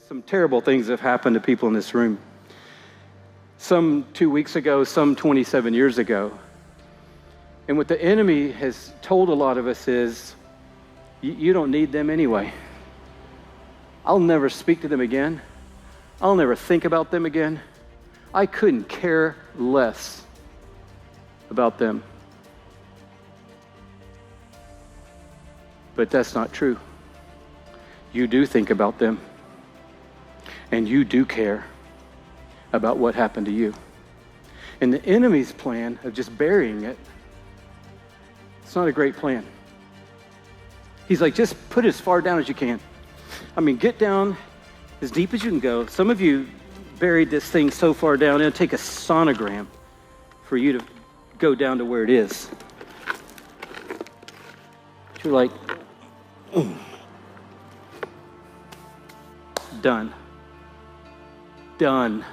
Some terrible things have happened to people in this room. Some 2 weeks ago, some 27 years ago. And what the enemy has told a lot of us is, you don't need them anyway. I'll never speak to them again. I'll never think about them again. I couldn't care less about them. But that's not true. You do think about them. And you do care about what happened to you. And the enemy's plan of just burying it, it's not a great plan. He's like, just put it as far down as you can. I mean, get down as deep as you can go. Some of you buried this thing so far down, it'll take a sonogram for you to go down to where it is. You're like, done. Done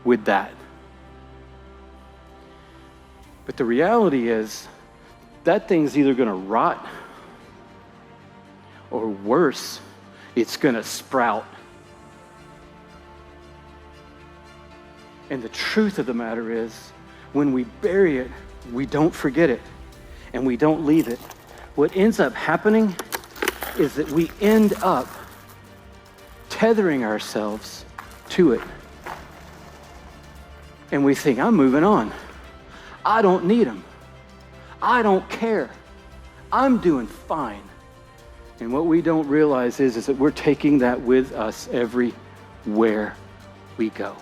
with that. But the reality is, that thing's either going to rot, or worse, it's going to sprout. And the truth of the matter is, when we bury it, we don't forget it, and we don't leave it. What ends up happening is that we end up tethering ourselves to it. And we think, I'm moving on. I don't need them. I don't care. I'm doing fine. And what we don't realize is that we're taking that with us everywhere we go.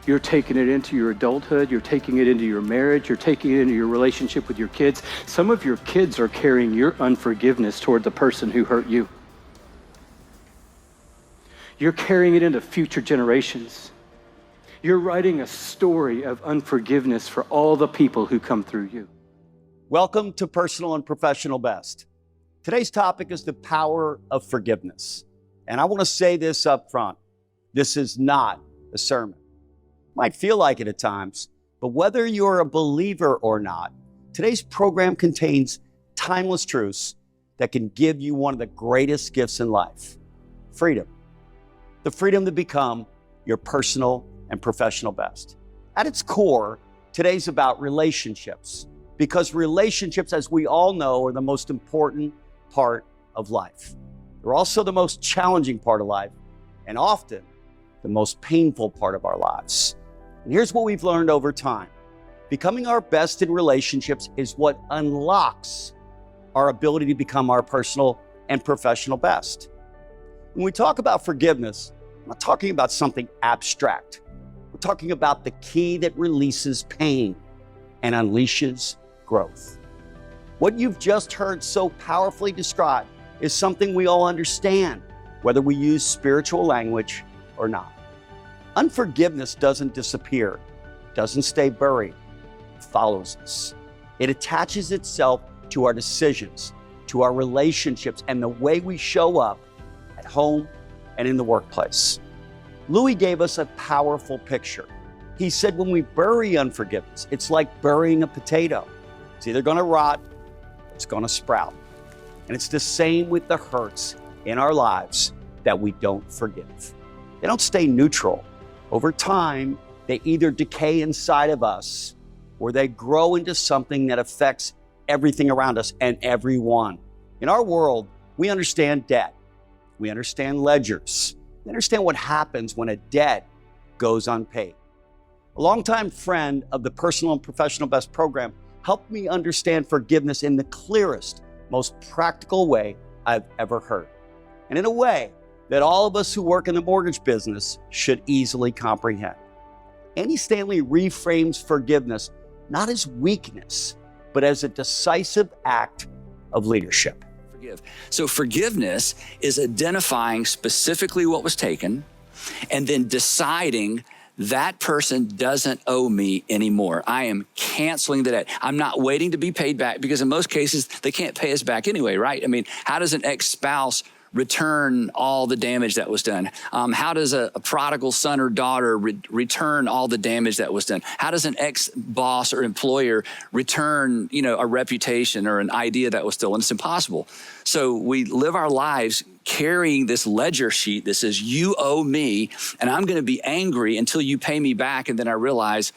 You're taking it into your adulthood. You're taking it into your marriage. You're taking it into your relationship with your kids. Some of your kids are carrying your unforgiveness toward the person who hurt you. You're carrying it into future generations. You're writing a story of unforgiveness for all the people who come through you. Welcome to Personal and Professional Best. Today's topic is the power of forgiveness. And I want to say this up front. This is not a sermon. Might feel like it at times, but whether you're a believer or not, today's program contains timeless truths that can give you one of the greatest gifts in life: freedom. The freedom to become your personal and professional best. At its core, today's about relationships, because relationships, as we all know, are the most important part of life. They're also the most challenging part of life, and often the most painful part of our lives. And here's what we've learned over time. Becoming our best in relationships is what unlocks our ability to become our personal and professional best. When we talk about forgiveness, I'm not talking about something abstract. We're talking about the key that releases pain and unleashes growth. What you've just heard so powerfully described is something we all understand, whether we use spiritual language or not. Unforgiveness doesn't disappear, doesn't stay buried, it follows us. It attaches itself to our decisions, to our relationships, and the way we show up at home and in the workplace. Louis gave us a powerful picture. He said when we bury unforgiveness, it's like burying a potato. It's either going to rot, or it's going to sprout. And it's the same with the hurts in our lives that we don't forgive. They don't stay neutral. Over time, they either decay inside of us or they grow into something that affects everything around us and everyone. In our world, we understand debt. We understand ledgers. We understand what happens when a debt goes unpaid. A longtime friend of the Personal and Professional Best program helped me understand forgiveness in the clearest, most practical way I've ever heard. And in a way that all of us who work in the mortgage business should easily comprehend. Andy Stanley reframes forgiveness not as weakness, but as a decisive act of leadership. So forgiveness is identifying specifically what was taken and then deciding that person doesn't owe me anymore. I am canceling the debt. I'm not waiting to be paid back, because in most cases, they can't pay us back anyway, right? I mean, how does an ex-spouse return all the damage that was done? How does a prodigal son or daughter return all the damage that was done? How does an ex-boss or employer return, a reputation or an idea that was stolen? It's impossible. So we live our lives carrying this ledger sheet that says, you owe me, and I'm going to be angry until you pay me back. And then I realize,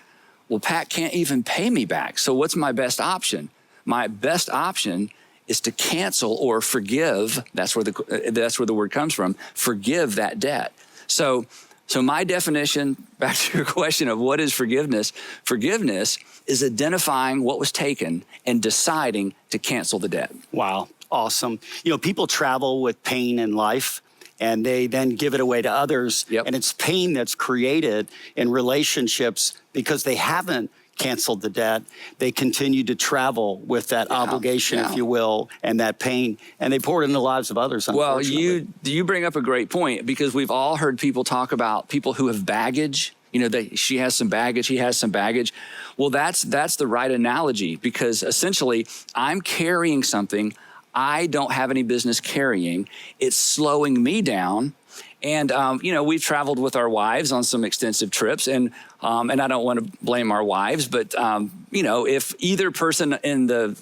well, Pat can't even pay me back. So what's my best option? My best option is to cancel or forgive. That's where the word comes from. Forgive that debt. So my definition, back to your question of what is forgiveness? Forgiveness is identifying what was taken and deciding to cancel the debt. Wow, awesome. People travel with pain in life, and they then give it away to others. Yep. And it's pain that's created in relationships because they haven't canceled the debt. They continue to travel with that obligation, if you will, and that pain, and they pour it in the lives of others, unfortunately. Well, you bring up a great point, because we've all heard people talk about people who have baggage. She has some baggage, he has some baggage. Well, that's the right analogy, because essentially I'm carrying something I don't have any business carrying. It's slowing me down. And, we've traveled with our wives on some extensive trips, and I don't want to blame our wives, but, if either person in the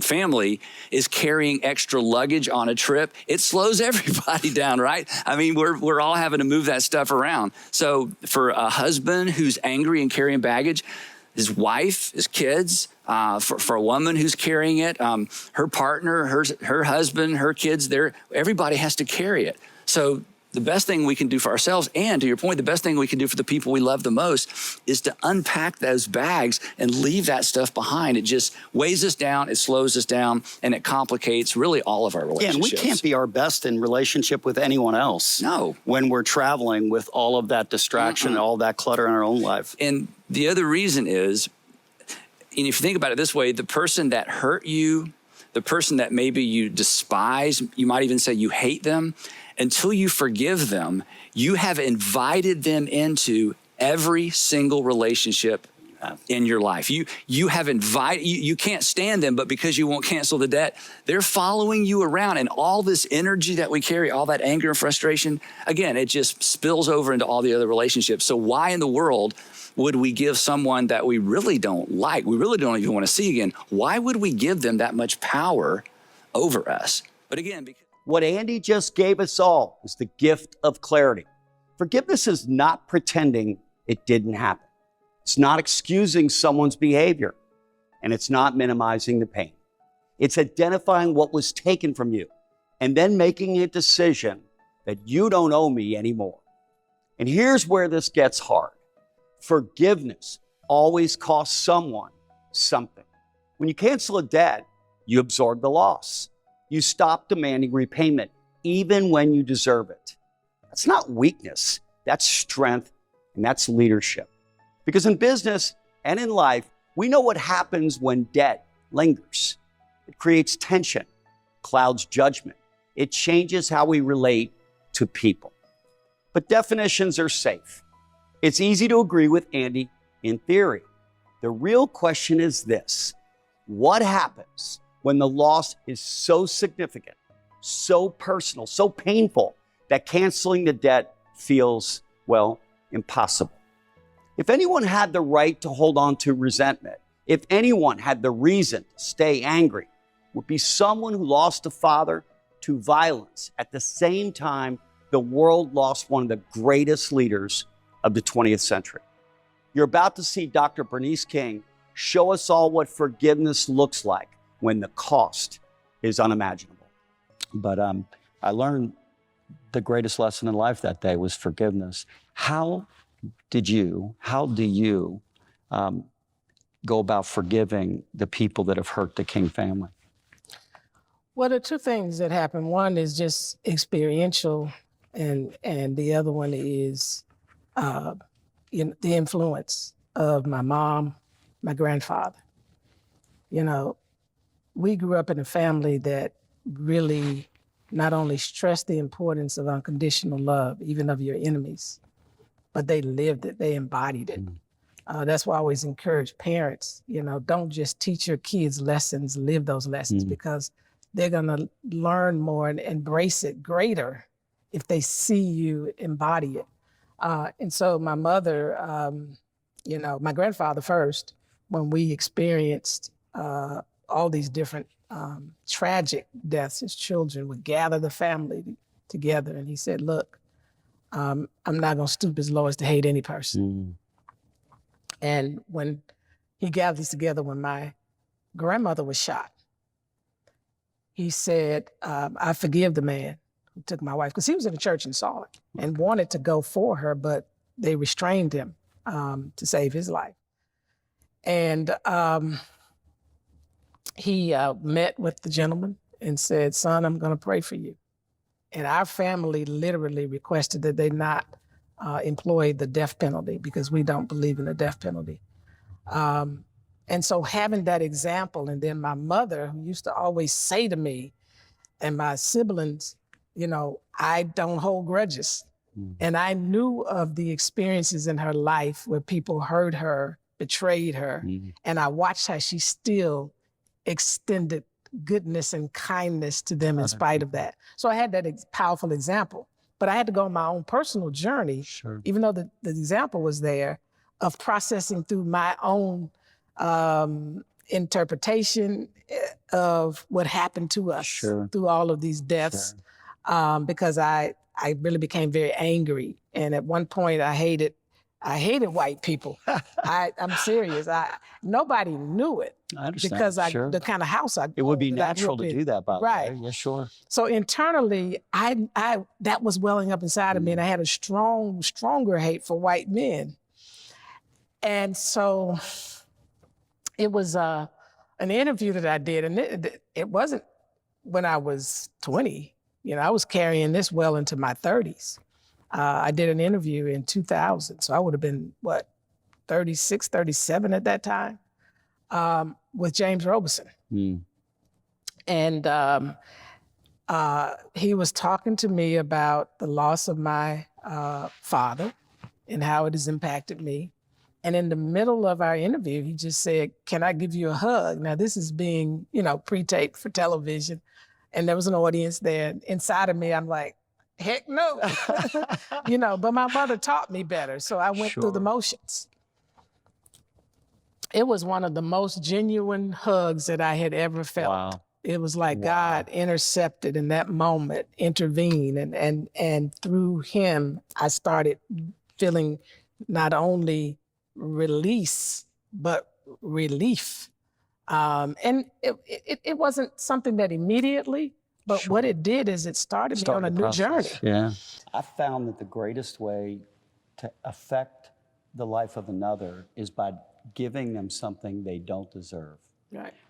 family is carrying extra luggage on a trip, it slows everybody down, right? I mean, we're all having to move that stuff around. So for a husband who's angry and carrying baggage, his wife, his kids, for a woman who's carrying it, her partner, her husband, her kids, everybody has to carry it. So the best thing we can do for ourselves, and to your point, the best thing we can do for the people we love the most, is to unpack those bags and leave that stuff behind. It just weighs us down, it slows us down, and it complicates really all of our relationships. Yeah, and we can't be our best in relationship with anyone else. No. When we're traveling with all of that distraction and all that clutter in our own life. And the other reason is, and if you think about it this way, the person that hurt you, the person that maybe you despise, you might even say you hate them, until you forgive them, you have invited them into every single relationship in your life. You have invited, you can't stand them, but because you won't cancel the debt, they're following you around, and all this energy that we carry, all that anger and frustration, again, it just spills over into all the other relationships. So why in the world would we give someone that we really don't like, we really don't even want to see again, why would we give them that much power over us? But again, because what Andy just gave us all is the gift of clarity. Forgiveness is not pretending it didn't happen. It's not excusing someone's behavior, and it's not minimizing the pain. It's identifying what was taken from you and then making a decision that you don't owe me anymore. And here's where this gets hard. Forgiveness always costs someone something. When you cancel a debt, you absorb the loss. You stop demanding repayment, even when you deserve it. That's not weakness, that's strength, and that's leadership. Because in business and in life, we know what happens when debt lingers. It creates tension, clouds judgment. It changes how we relate to people. But definitions are safe. It's easy to agree with Andy in theory. The real question is this: what happens when the loss is so significant, so personal, so painful that canceling the debt feels, well, impossible? If anyone had the right to hold on to resentment, if anyone had the reason to stay angry, it would be someone who lost a father to violence at the same time the world lost one of the greatest leaders of the 20th century. You're about to see Dr. Bernice King show us all what forgiveness looks like when the cost is unimaginable. But I learned the greatest lesson in life that day was forgiveness. How do you go about forgiving the people that have hurt the King family? Well, there are two things that happen. One is just experiential, and the other one is the influence of my mom, my grandfather. We grew up in a family that really not only stressed the importance of unconditional love, even of your enemies, but they lived it, they embodied it. That's why I always encourage parents, don't just teach your kids lessons, live those lessons, because they're going to learn more and embrace it greater if they see you embody it. And so my mother, my grandfather first, when we experienced all these different tragic deaths, his children would gather the family together. And he said, look, I'm not going to stoop as low as to hate any person. And when he gathered us together, when my grandmother was shot, he said, I forgive the man who took my wife, because he was in the church and saw it and wanted to go for her, but they restrained him to save his life. And he met with the gentleman and said, son, I'm going to pray for you. And our family literally requested that they not employ the death penalty, because we don't believe in the death penalty. And so having that example, and then my mother, who used to always say to me and my siblings, I don't hold grudges. And I knew of the experiences in her life where people hurt her, betrayed her, and I watched how she still extended goodness and kindness to them in spite of that. So I had that powerful example, but I had to go on my own personal journey, even though the example was there, of processing through my own interpretation of what happened to us through all of these deaths, because I really became very angry. And at one point I hated white people. I'm serious. Nobody knew it. I understand. Because the kind of house it would be natural to do that, by the way. Yeah, sure. So internally, I that was welling up inside of me, and I had a stronger hate for white men. And so it was an interview that I did, and it wasn't when I was 20. I was carrying this well into my 30s. I did an interview in 2000, so I would have been, 36, 37 at that time, with James Robeson. And he was talking to me about the loss of my father and how it has impacted me. And in the middle of our interview, he just said, can I give you a hug? Now, this is being, pre-taped for television. And there was an audience there. Inside of me, I'm like, heck no. But my mother taught me better. So I went through the motions. It was one of the most genuine hugs that I had ever felt. Wow. It was like God intercepted in that moment, intervened. And through him, I started feeling not only release, but relief. And it wasn't something that immediately, but what it did is it started me on a new journey. Yeah. I found that the greatest way to affect the life of another is by giving them something they don't deserve.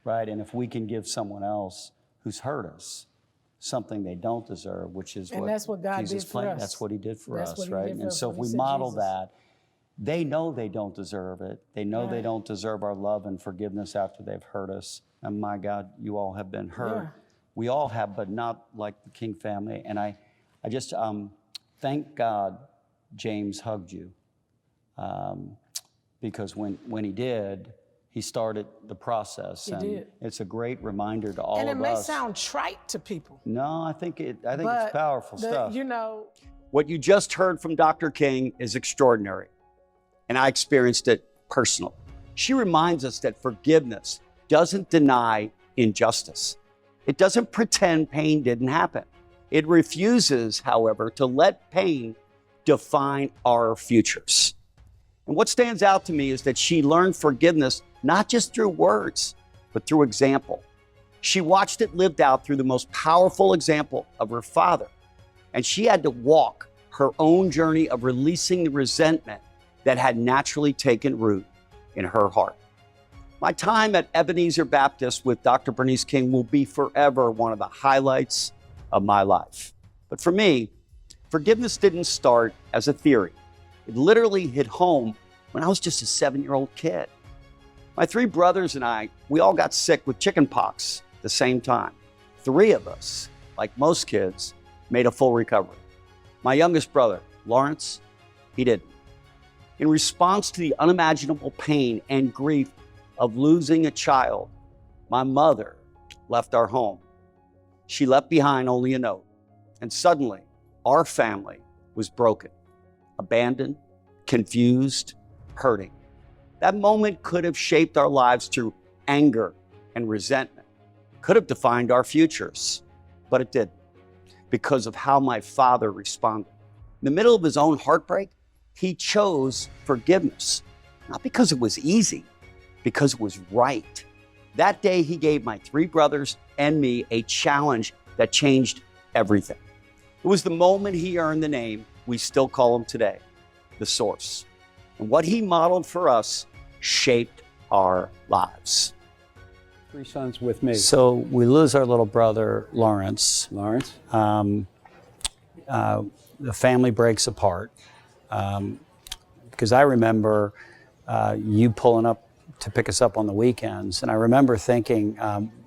Right? And if we can give someone else who's hurt us something they don't deserve, which is that's what God Jesus did for us. That's what he did for That's us, what he right? did for And us so when if he we sent model Jesus. that, they know they don't deserve it. They know they don't deserve our love and forgiveness after they've hurt us. And my God, you all have been hurt. Yeah. We all have, but not like the King family. And I just thank God James hugged you, because when he did, he started the process. He and did. It's a great reminder to all of us. And it may sound trite to people. No, I think it's powerful stuff. What you just heard from Dr. King is extraordinary, and I experienced it personally. She reminds us that forgiveness doesn't deny injustice. It doesn't pretend pain didn't happen. It refuses, however, to let pain define our futures. And what stands out to me is that she learned forgiveness not just through words, but through example. She watched it lived out through the most powerful example of her father. And she had to walk her own journey of releasing the resentment that had naturally taken root in her heart. My time at Ebenezer Baptist with Dr. Bernice King will be forever one of the highlights of my life. But for me, forgiveness didn't start as a theory. It literally hit home when I was just a 7-year-old kid. My 3 brothers and I, we all got sick with chickenpox at the same time. 3 of us, like most kids, made a full recovery. My youngest brother, Lawrence, he didn't. In response to the unimaginable pain and grief of losing a child, my mother left our home. She left behind only a note. And suddenly, our family was broken, abandoned, confused, hurting. That moment could have shaped our lives through anger and resentment, could have defined our futures, but it didn't, because of how my father responded. In the middle of his own heartbreak, he chose forgiveness, not because it was easy, because it was right. That day, he gave my 3 brothers and me a challenge that changed everything. It was the moment he earned the name we still call him today, The Source. And what he modeled for us shaped our lives. 3 sons with me. So we lose our little brother, Lawrence. Lawrence? The family breaks apart. Because I remember you pulling up to pick us up on the weekends. And I remember thinking,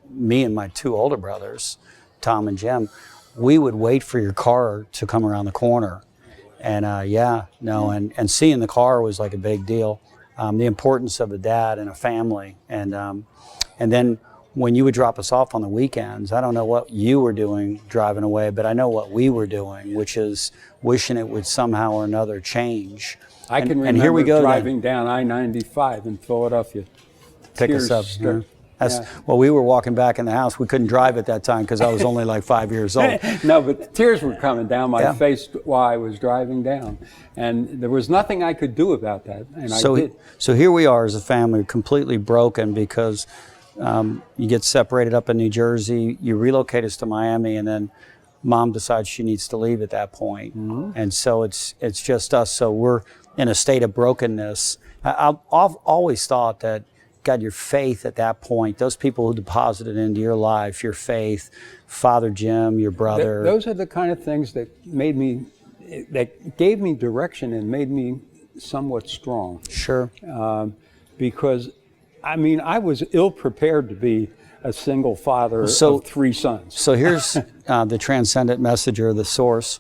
me and my 2 older brothers, Tom and Jim, we would wait for your car to come around the corner. And and seeing the car was like a big deal. The importance of a dad and a family. And then when you would drop us off on the weekends, I don't know what you were doing driving away, but I know what we were doing, which is wishing it would somehow or another change. I can remember here we go driving down I-95 in Philadelphia. Pick us up. Well, we were walking back in the house. We couldn't drive at that time because I was only like 5 years old. No, but the tears were coming down my face while I was driving down. And there was nothing I could do about that. And I did. So here we are as a family, completely broken because you get separated up in New Jersey, you relocate us to Miami, and then Mom decides she needs to leave at that point. Mm-hmm. And so it's just us. So we're in a state of brokenness. I've always thought that, God, your faith at that point, those people who deposited into your life, your faith, Father Jim, your brother. Those are the kind of things that gave me direction and made me somewhat strong. Sure. Because, I mean, I was ill prepared to be a single father of 3 sons. So here's the transcendent messenger, the Source,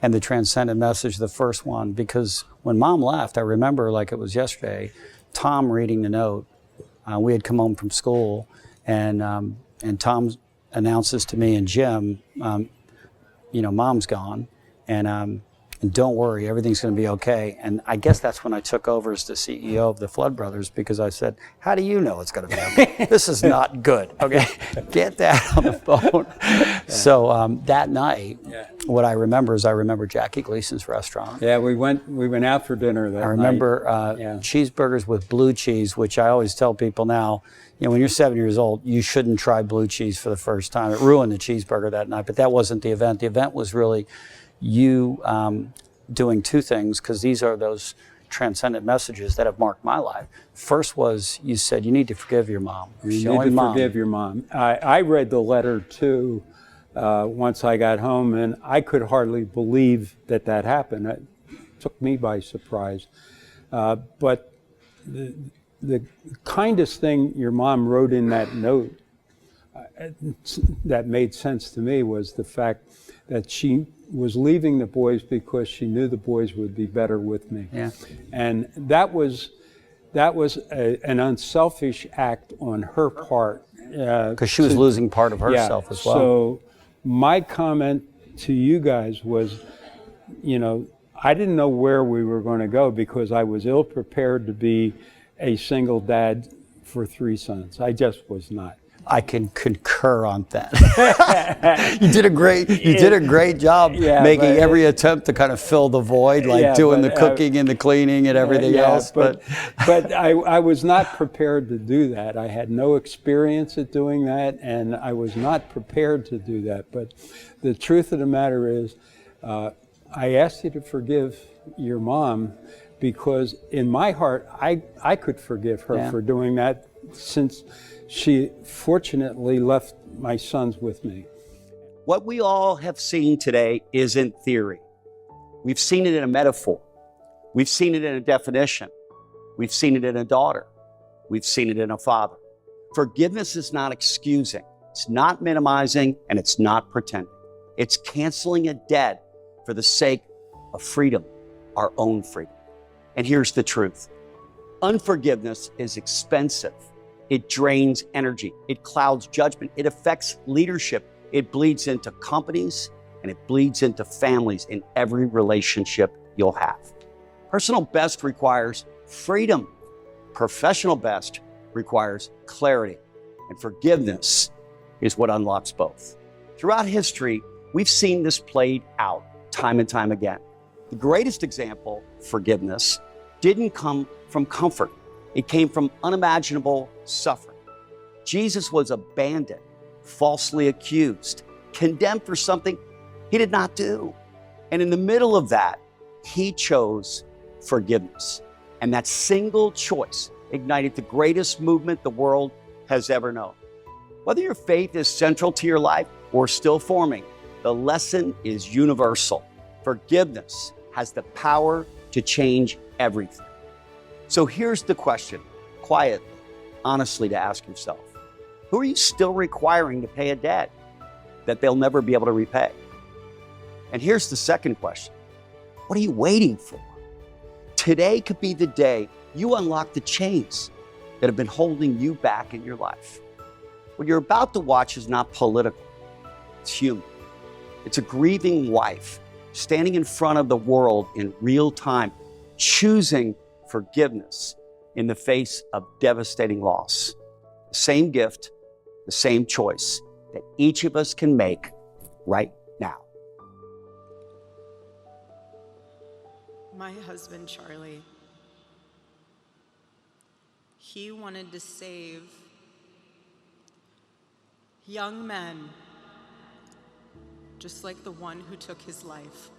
and the transcendent message, the first one, because when Mom left, I remember like it was yesterday, Tom reading the note. We had come home from school, and Tom announces to me and Jim, Mom's gone, and don't worry, everything's going to be okay. And I guess that's when I took over as the CEO of the Flood Brothers, because I said, how do you know it's going to be okay? This is not good, okay? Get that on the phone. Yeah. So that night, what I remember is Jackie Gleason's restaurant. Yeah, we went out for dinner that night. I remember cheeseburgers with blue cheese, which I always tell people now, when you're 7 years old, you shouldn't try blue cheese for the first time. It ruined the cheeseburger that night, but that wasn't the event. The event was really you doing 2 things, because these are those transcendent messages that have marked my life. First was, you said you need to forgive your mom. You need to forgive your mom. I read the letter too once I got home, and I could hardly believe that happened. It took me by surprise. But the kindest thing your mom wrote in that note that made sense to me was the fact that she was leaving the boys because she knew the boys would be better with me. Yeah. And that was an unselfish act on her part. Because she was losing part of herself as well. So my comment to you guys was, I didn't know where we were going to go because I was ill prepared to be a single dad for 3 sons. I just was not. I can concur on that. You did a great job making every attempt to kind of fill the void, like doing the cooking and the cleaning and everything else. But I was not prepared to do that. I had no experience at doing that, and I was not prepared to do that. But the truth of the matter is, I asked you to forgive your mom because in my heart, I could forgive her for doing that, since she fortunately left my sons with me. What we all have seen today isn't theory. We've seen it in a metaphor. We've seen it in a definition. We've seen it in a daughter. We've seen it in a father. Forgiveness is not excusing. It's not minimizing, and it's not pretending. It's canceling a debt for the sake of freedom, our own freedom. And here's the truth. Unforgiveness is expensive. It drains energy. It clouds judgment. It affects leadership. It bleeds into companies and it bleeds into families in every relationship you'll have. Personal best requires freedom. Professional best requires clarity. And forgiveness is what unlocks both. Throughout history, we've seen this played out time and time again. The greatest example, forgiveness, didn't come from comfort. It came from unimaginable suffering. Jesus was abandoned, falsely accused, condemned for something he did not do. And in the middle of that, he chose forgiveness. And that single choice ignited the greatest movement the world has ever known. Whether your faith is central to your life or still forming, the lesson is universal. Forgiveness has the power to change everything. So here's the question, quietly, honestly, to ask yourself. Who are you still requiring to pay a debt that they'll never be able to repay? And here's the second question. What are you waiting for? Today could be the day you unlock the chains that have been holding you back in your life. What you're about to watch is not political, it's human. It's a grieving wife standing in front of the world in real time, choosing forgiveness in the face of devastating loss. The same gift, the same choice that each of us can make right now. My husband, Charlie, he wanted to save young men just like the one who took his life.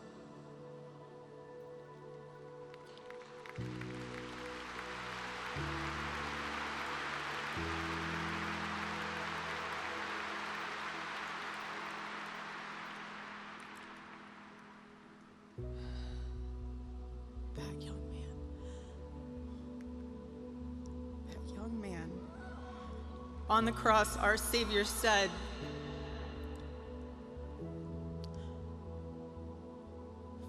That young man, on the cross, our Savior said,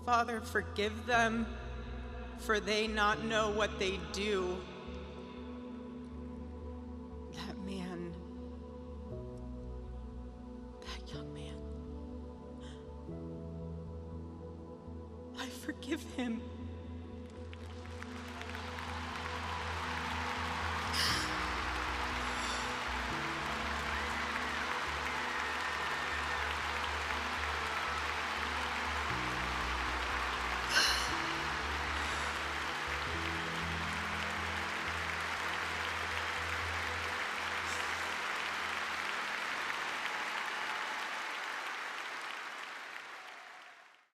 "Father, forgive them, for they not know what they do." That young man, I forgive him.